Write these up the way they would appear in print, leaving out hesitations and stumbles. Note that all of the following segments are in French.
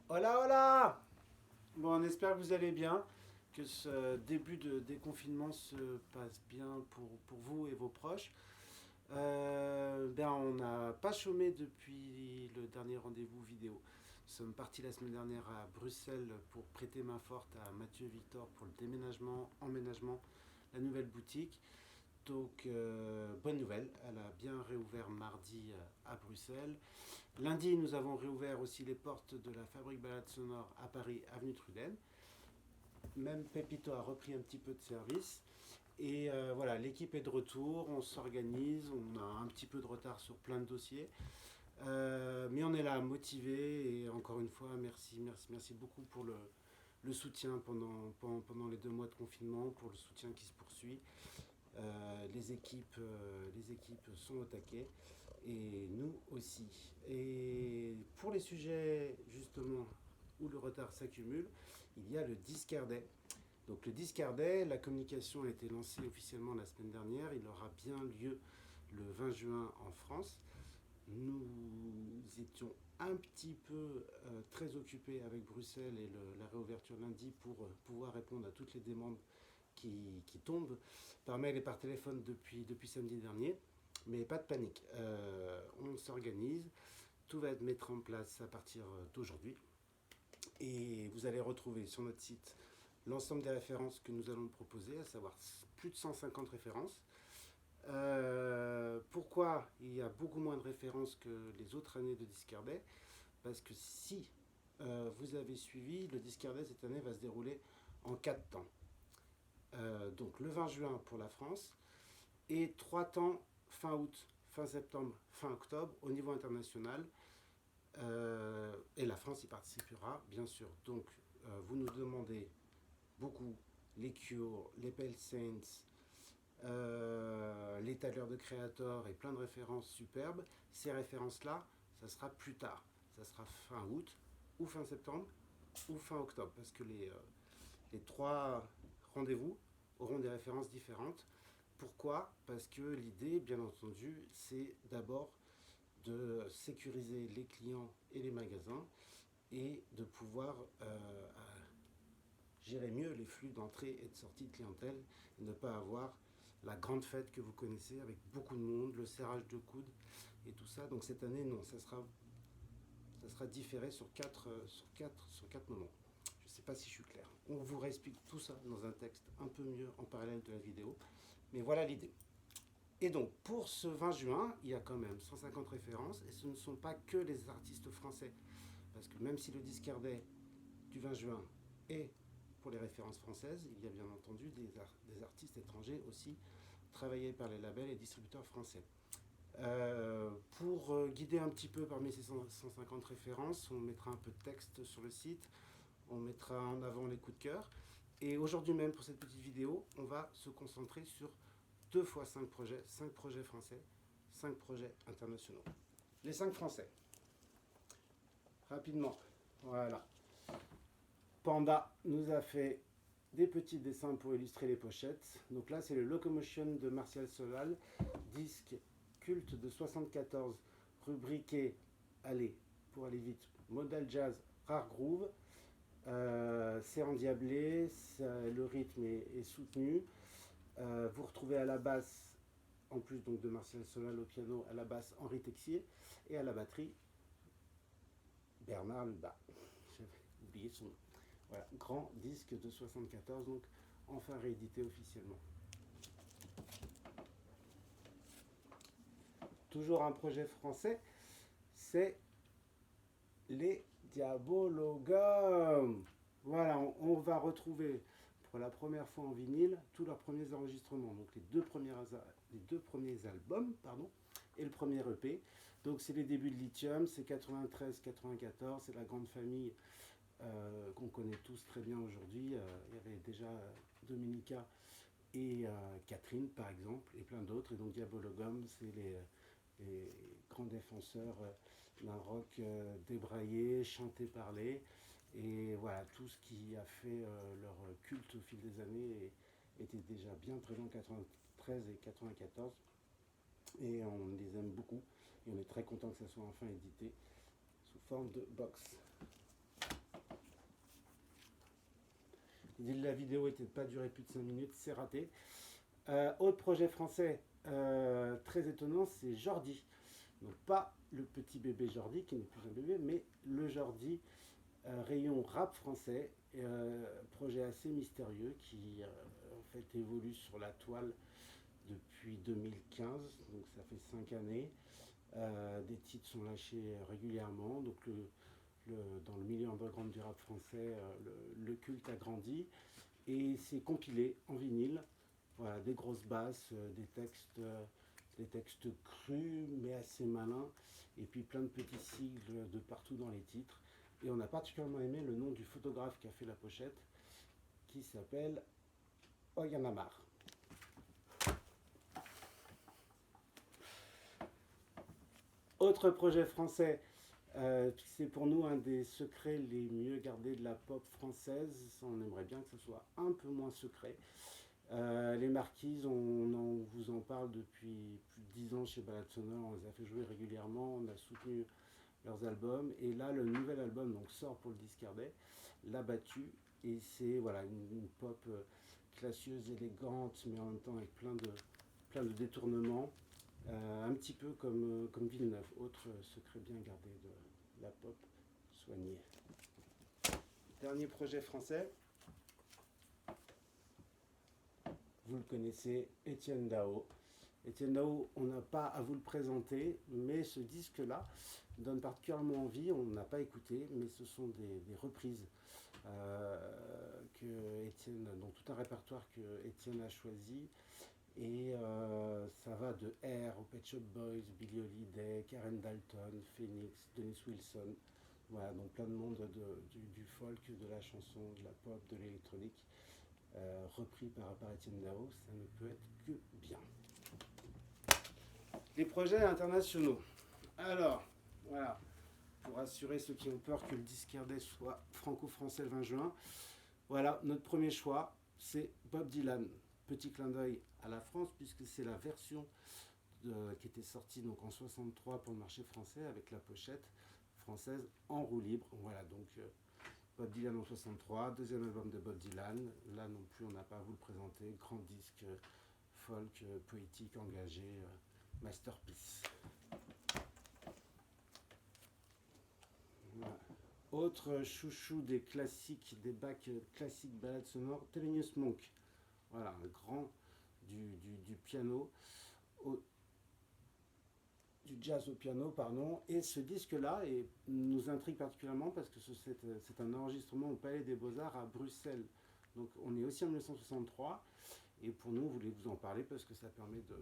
Hola, hola! Bon, on espère que vous allez bien, que ce début de déconfinement se passe bien pour vous et vos proches. On n'a pas chômé depuis le dernier rendez-vous vidéo. Nous sommes partis la semaine dernière à Bruxelles pour prêter main forte à Mathieu et Victor pour le déménagement, emménagement, la nouvelle boutique. Donc, bonne nouvelle, elle a bien réouvert mardi à Bruxelles. Lundi, nous avons réouvert aussi les portes de la Fabrique Balade Sonore à Paris, avenue Truden. Même Pepito a repris un petit peu de service. Et voilà, l'équipe est de retour, on s'organise, on a un petit peu de retard sur plein de dossiers. Mais on est là, motivé, et encore une fois, merci, merci, merci beaucoup pour le soutien pendant les 2 mois de confinement, pour le soutien qui se poursuit. Les équipes sont au taquet et nous aussi. Et pour les sujets justement où le retard s'accumule, il y a le Discardet. Donc le Discardet, la communication a été lancée officiellement la semaine dernière, il aura bien lieu le 20 juin en France. Nous étions un petit peu très occupés avec Bruxelles et la réouverture lundi pour pouvoir répondre à toutes les demandes qui tombent par mail et par téléphone depuis samedi dernier. Mais pas de panique, on s'organise, tout va être mis en place à partir d'aujourd'hui. Et vous allez retrouver sur notre site l'ensemble des références que nous allons proposer, à savoir plus de 150 références. Pourquoi il y a beaucoup moins de références que les autres années de Discardet? Parce que si vous avez suivi, le Discardet cette année va se dérouler en 4 temps. Donc le 20 juin pour la France et 3 temps fin août, fin septembre, fin octobre au niveau international. Et la France y participera, bien sûr. Donc vous nous demandez beaucoup les Cure, les Pale Saints, les Tyler de Creator et plein de références superbes. Ces références-là, ça sera plus tard. Ça sera fin août ou fin septembre ou fin octobre. Parce que les 3 rendez-vous auront des références différentes. Pourquoi? Parce que l'idée, bien entendu, c'est d'abord de sécuriser les clients et les magasins et de pouvoir gérer mieux les flux d'entrée et de sortie de clientèle et ne pas avoir la grande fête que vous connaissez avec beaucoup de monde, le serrage de coudes et tout ça. Donc cette année, non, ça sera différé sur quatre moments. Je ne sais pas si je suis clair. On vous réexplique tout ça dans un texte un peu mieux en parallèle de la vidéo. Mais voilà l'idée. Et donc, pour ce 20 juin, il y a quand même 150 références, et ce ne sont pas que les artistes français. Parce que même si le Discardet du 20 juin est pour les références françaises, il y a bien entendu des artistes étrangers aussi, travaillés par les labels et distributeurs français. Pour guider un petit peu parmi ces 150 références, on mettra un peu de texte sur le site, on mettra en avant les coups de cœur. Et aujourd'hui même, pour cette petite vidéo, on va se concentrer sur 2 fois 5 projets français, 5 projets internationaux. Les 5 français. Rapidement. Voilà. Panda nous a fait des petits dessins pour illustrer les pochettes. Donc là, c'est le Locomotion de Martial Solal, disque culte de 74, rubriqué, allez, pour aller vite, modal jazz, rare groove. C'est endiablé, le rythme est soutenu. Vous retrouvez à la basse, en plus donc de Martial Solal au piano, à la basse Henri Texier et à la batterie Bernard Lubat. J'avais oublié son nom. Voilà, grand disque de 74, donc enfin réédité officiellement. Toujours un projet français, c'est les Diabologum. Voilà, on va retrouver pour la première fois en vinyle tous leurs premiers enregistrements, donc les deux premiers albums, pardon, et le premier EP. Donc c'est les débuts de Lithium, c'est 93-94, c'est la grande famille qu'on connaît tous très bien aujourd'hui. Il y avait déjà Dominica et Catherine par exemple, et plein d'autres. Et donc Diabologum, c'est les grands défenseurs d'un rock débraillé, chanté, parlé. Et voilà, tout ce qui a fait leur culte au fil des années était déjà bien présent en 93 et 94. Et on les aime beaucoup. Et on est très content que ça soit enfin édité sous forme de box. La vidéo n'était pas durée plus de 5 minutes, c'est raté. Autre projet français très étonnant, c'est Jordi. Donc pas le petit bébé Jordi qui n'est plus un bébé, mais le Jordi rayon rap français. Projet assez mystérieux qui en fait évolue sur la toile depuis 2015, donc ça fait 5 années. Des titres sont lâchés régulièrement, donc dans le milieu underground du rap français, le culte a grandi et c'est compilé en vinyle. Voilà, des grosses basses, des textes crus mais assez malins, et puis plein de petits sigles de partout dans les titres. Et on a particulièrement aimé le nom du photographe qui a fait la pochette, qui s'appelle Oyanamar. Autre projet français, c'est pour nous un des secrets les mieux gardés de la pop française. On aimerait bien que ce soit un peu moins secret. Les Marquises, on vous en parle depuis plus de 10 ans chez Balade Sonore. On les a fait jouer régulièrement, on a soutenu leurs albums. Et là, le nouvel album donc, sort pour le Discardet, L'a Battu. Et c'est voilà, une pop classieuse, élégante, mais en même temps avec plein de détournements. Un petit peu comme Villeneuve, autre secret bien gardé de la pop soignée. Dernier projet français, vous le connaissez, Étienne Dao. Étienne Dao, on n'a pas à vous le présenter, mais ce disque-là donne particulièrement envie. On n'a pas écouté, mais ce sont des reprises que Étienne, donc tout un répertoire que Étienne a choisi. Et ça va de R aux Pet Shop Boys, Billie Holiday, Karen Dalton, Phoenix, Dennis Wilson. Voilà, donc plein de monde du folk, de la chanson, de la pop, de l'électronique, repris par Étienne Dao. Ça ne peut être que bien. Les projets internationaux. Alors, voilà, pour rassurer ceux qui ont peur que le Discardet soit franco-français le 20 juin, voilà, notre premier choix, c'est Bob Dylan. Petit clin d'œil à la France, puisque c'est la version qui était sortie donc en 63 pour le marché français, avec la pochette française en roue libre. Voilà, donc Bob Dylan en 63, deuxième album de Bob Dylan. Là non plus, on n'a pas à vous le présenter. Grand disque, folk, poétique, engagé, masterpiece. Voilà. Autre chouchou des classiques, des bacs classiques balades sonores, Thelonious Monk. Voilà, un grand du piano, du jazz au piano, pardon. Et ce disque-là nous intrigue particulièrement parce que c'est un enregistrement au Palais des Beaux-Arts à Bruxelles. Donc on est aussi en 1963. Et pour nous, on voulait vous en parler parce que ça permet de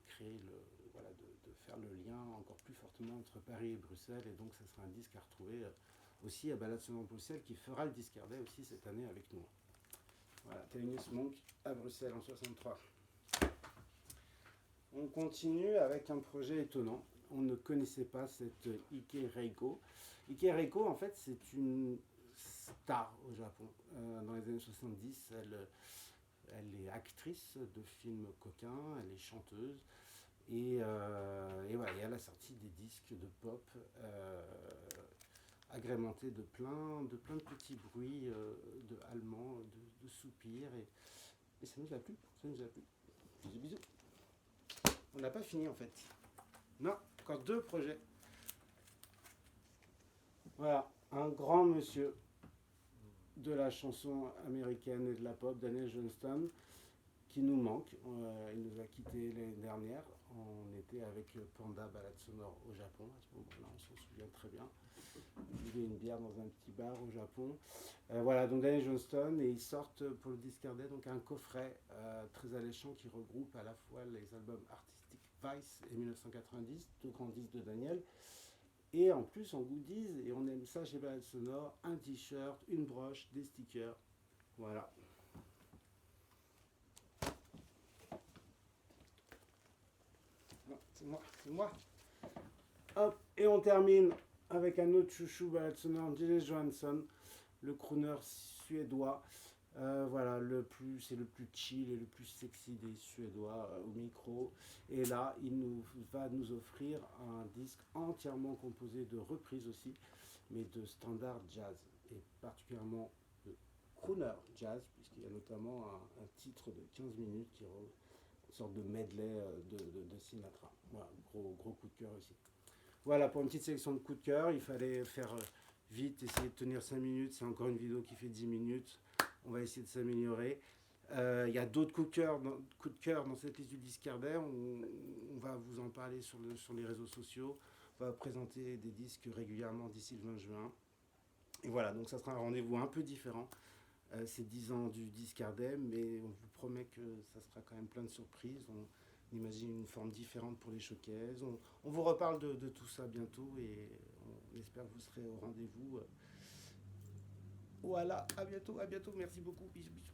créer de faire le lien encore plus fortement entre Paris et Bruxelles. Et donc ça sera un disque à retrouver aussi à Balade Sonore Bruxelles, qui fera le Discardet aussi cette année avec nous. Voilà, Thelonious Monk à Bruxelles en 63. On continue avec un projet étonnant. On ne connaissait pas cette Ike Reiko. Ike Reiko, en fait, c'est une star au Japon. Dans les années 70, elle est actrice de films coquins, elle est chanteuse. Et voilà, elle a sorti des disques de pop agrémentés de plein de petits bruits de allemands, de soupirs. Et ça nous a plu, ça nous a plu. Bisous, bisous. On n'a pas fini en fait. Non, encore 2 projets. Voilà, un grand monsieur de la chanson américaine et de la pop, Daniel Johnston, qui nous manque. Il nous a quittés l'année dernière. On était avec Panda Balade Sonore au Japon. À ce moment-là, on s'en souvient très bien. On buvait une bière dans un petit bar au Japon. Voilà, donc Daniel Johnston, et ils sortent pour le Discardet donc un coffret très alléchant qui regroupe à la fois les albums artistiques Vice et 1990, 2 grands disques de Daniel, et en plus en goodies, et on aime ça chez Balade Sonore, un t-shirt, une broche, des stickers. Voilà. Non, c'est moi. Hop, et on termine avec un autre chouchou balade sonore, James Johansson, le crooner suédois. Voilà, c'est le plus chill et le plus sexy des Suédois au micro. Et là, il va nous offrir un disque entièrement composé de reprises aussi, mais de standards jazz, et particulièrement de crooner jazz, puisqu'il y a notamment un titre de 15 minutes qui est une sorte de medley de Sinatra. Voilà, gros coup de cœur aussi. Voilà, pour une petite sélection de coups de cœur, il fallait faire vite, essayer de tenir 5 minutes. C'est encore une vidéo qui fait 10 minutes. On va essayer de s'améliorer. Il y a d'autres coups de cœur dans cette liste du Discardet. On va vous en parler sur les réseaux sociaux. On va présenter des disques régulièrement d'ici le 20 juin. Et voilà, donc ça sera un rendez-vous un peu différent. C'est 10 ans du Discardet, mais on vous promet que ça sera quand même plein de surprises. On imagine une forme différente pour les showcases. On vous reparle de tout ça bientôt et on espère que vous serez au rendez-vous. Voilà, à bientôt, merci beaucoup, bisous, bisous.